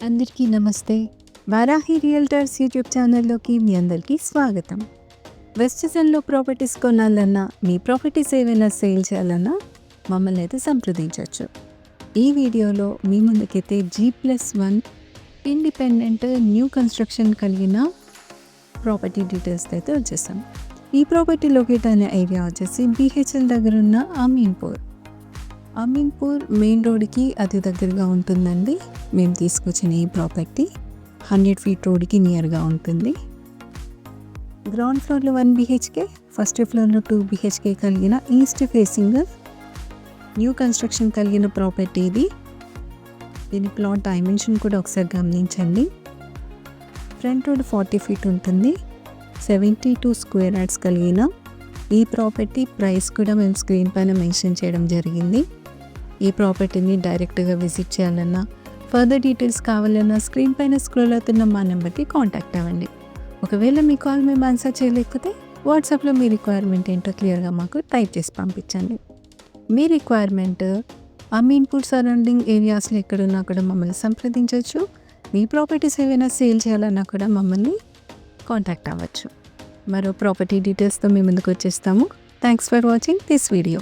అందరికీ నమస్తే. Varahi realtors YouTube ఛానల్లోకి మీ అందరికీ స్వాగతం. వెస్ట్ జోన్లో ప్రాపర్టీస్ కొనాలన్నా, మీ ప్రాపర్టీస్ ఏవైనా సేల్ చేయాలన్నా మమ్మల్ని అయితే సంప్రదించవచ్చు. ఈ వీడియోలో మీ ముందుకైతే G+1 ఇండిపెండెంట్ న్యూ కన్స్ట్రక్షన్ కలిగిన ప్రాపర్టీ డీటెయిల్స్ అయితే వచ్చేసాం. ఈ ప్రాపర్టీ లొకేట్ అయిన ఏరియా వచ్చేసి BHL దగ్గర ఉన్న అమీన్పూర్ మెయిన్ రోడ్కి అతి దగ్గరగా ఉంటుందండి. మేము తీసుకొచ్చిన ఈ ప్రాపర్టీ 100 feet రోడ్కి నియర్గా ఉంటుంది. గ్రౌండ్ ఫ్లోర్లో 1 BHK, ఫస్ట్ ఫ్లోర్లో 2 BHK కలిగిన ఈస్ట్ ఫేసింగ్ న్యూ కన్స్ట్రక్షన్ కలిగిన ప్రాపర్టీ ఇది. దీని ప్లాట్ డైమెన్షన్ కూడా ఒకసారి గమనించండి. ఫ్రంట్ రోడ్ 40 feet ఉంటుంది. 72 square yards కలిగిన ఈ ప్రాపర్టీ ప్రైస్ కూడా మేము స్క్రీన్ పైన మెన్షన్ చేయడం జరిగింది. ఈ ప్రాపర్టీని డైరెక్ట్గా విజిట్ చేయాలన్నా, ఫర్దర్ డీటెయిల్స్ కావాలన్నా స్క్రీన్ పైన స్క్రోల్ అవుతున్న మా నెంబర్కి కాంటాక్ట్ అవ్వండి. ఒకవేళ మీ కాల్ మేము ఆన్సర్ చేయలేకపోతే వాట్సాప్లో మీ రిక్వైర్మెంట్ ఏంటో క్లియర్గా మాకు టైప్ చేసి పంపించండి. మీ రిక్వైర్మెంట్ అమీన్పూర్ సరౌండింగ్ ఏరియాస్లో ఎక్కడున్నా కూడా మమ్మల్ని సంప్రదించవచ్చు. మీ ప్రాపర్టీస్ ఏవైనా సేల్ చేయాలన్నా కూడా మమ్మల్ని కాంటాక్ట్ అవ్వచ్చు. మరో ప్రాపర్టీ డీటెయిల్స్తో మీ ముందుకు వచ్చేస్తాము. Thanks for watching this video.